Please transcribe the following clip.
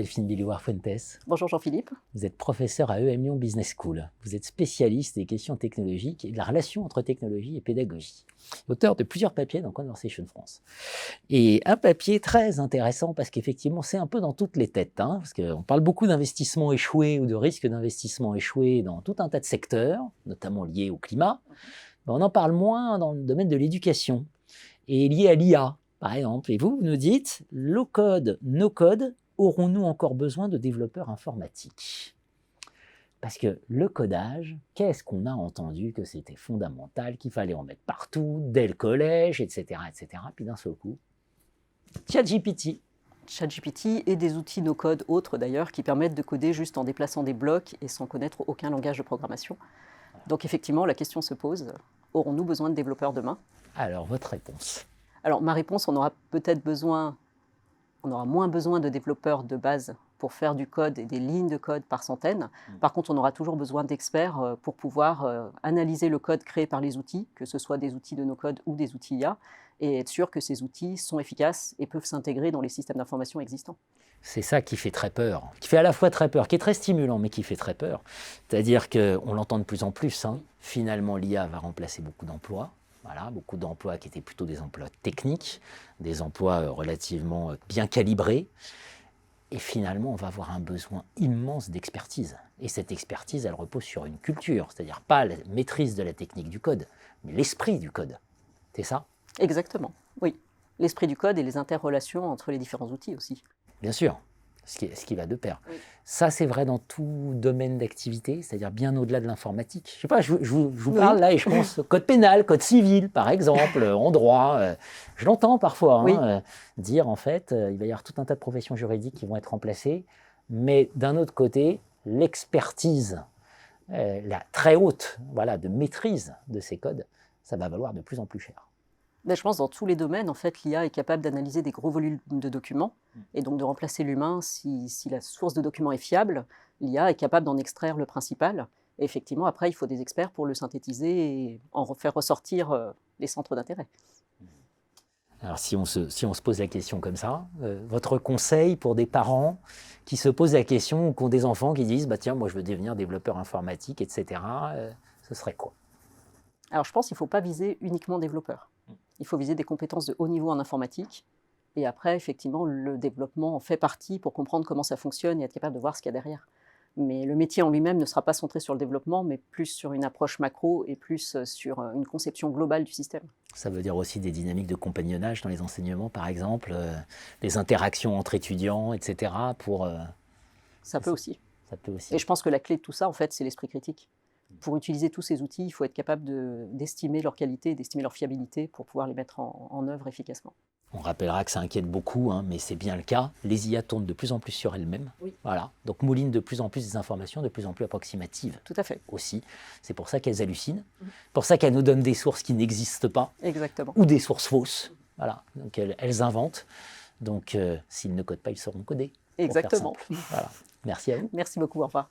Delphine Billouard-Fuentes. Bonjour Jean-Philippe. Vous êtes professeur à EM Lyon Business School. Vous êtes spécialiste des questions technologiques et de la relation entre technologie et pédagogie. Auteur de plusieurs papiers dans Conversation France. Et un papier très intéressant parce qu'effectivement, c'est un peu dans toutes les têtes. Parce qu'on parle beaucoup d'investissements échoués ou de risques d'investissement échoués dans tout un tas de secteurs, notamment liés au climat. Mais on en parle moins dans le domaine de l'éducation et lié à l'IA, par exemple. Et vous nous dites, low code, no code, aurons-nous encore besoin de développeurs informatiques? Parce que le codage, qu'est-ce qu'on a entendu que c'était fondamental, qu'il fallait en mettre partout, dès le collège, etc., etc. Puis d'un seul coup, ChatGPT. ChatGPT et des outils no-code autres d'ailleurs qui permettent de coder juste en déplaçant des blocs et sans connaître aucun langage de programmation. Donc effectivement, la question se pose, aurons-nous besoin de développeurs demain? Alors, votre réponse? Alors ma réponse, on aura moins besoin de développeurs de base pour faire du code et des lignes de code par centaines. Par contre, on aura toujours besoin d'experts pour pouvoir analyser le code créé par les outils, que ce soit des outils de no-code ou des outils IA, et être sûr que ces outils sont efficaces et peuvent s'intégrer dans les systèmes d'information existants. C'est ça qui fait très peur, qui fait à la fois très peur, qui est très stimulant, mais qui fait très peur. C'est-à-dire qu'on l'entend de plus en plus, finalement l'IA va remplacer beaucoup d'emplois. Voilà, beaucoup d'emplois qui étaient plutôt des emplois techniques, des emplois relativement bien calibrés. Et finalement, on va avoir un besoin immense d'expertise. Et cette expertise, elle repose sur une culture, c'est-à-dire pas la maîtrise de la technique du code, mais l'esprit du code. C'est ça? Exactement, oui. L'esprit du code et les interrelations entre les différents outils aussi. Bien sûr, ce qui va de pair. Oui. Ça, c'est vrai dans tout domaine d'activité, c'est-à-dire bien au-delà de l'informatique. Je sais pas, je vous parle là et je pense au code pénal, code civil, par exemple, en droit. Je l'entends parfois dire, en fait, il va y avoir tout un tas de professions juridiques qui vont être remplacées, mais d'un autre côté, l'expertise, la très haute de maîtrise de ces codes, ça va valoir de plus en plus cher. Mais je pense que dans tous les domaines, en fait, l'IA est capable d'analyser des gros volumes de documents et donc de remplacer l'humain si la source de documents est fiable. L'IA est capable d'en extraire le principal. Et effectivement, après, il faut des experts pour le synthétiser et en faire ressortir les centres d'intérêt. Alors, si on se pose la question comme ça, votre conseil pour des parents qui se posent la question ou qui ont des enfants qui disent « tiens, moi, je veux devenir développeur informatique, etc. » ce serait quoi? Alors, je pense qu'il ne faut pas viser uniquement développeur. Il faut viser des compétences de haut niveau en informatique. Et après, effectivement, le développement en fait partie pour comprendre comment ça fonctionne et être capable de voir ce qu'il y a derrière. Mais le métier en lui-même ne sera pas centré sur le développement, mais plus sur une approche macro et plus sur une conception globale du système. Ça veut dire aussi des dynamiques de compagnonnage dans les enseignements, par exemple, des interactions entre étudiants, etc. Ça peut aussi. Ça peut aussi. Et je pense que la clé de tout ça, en fait, c'est l'esprit critique. Pour utiliser tous ces outils, il faut être capable d'estimer leur qualité, d'estimer leur fiabilité pour pouvoir les mettre en œuvre efficacement. On rappellera que ça inquiète beaucoup, mais c'est bien le cas. Les IA tournent de plus en plus sur elles-mêmes. Oui. Voilà. Donc moulinent de plus en plus des informations de plus en plus approximatives. Tout à fait. Aussi. C'est pour ça qu'elles hallucinent. Pour ça qu'elles nous donnent des sources qui n'existent pas. Exactement. Ou des sources fausses. Voilà. Donc elles inventent. Donc s'ils ne codent pas, ils sauront coder. Exactement. Voilà. Merci à vous. Merci beaucoup. Au revoir.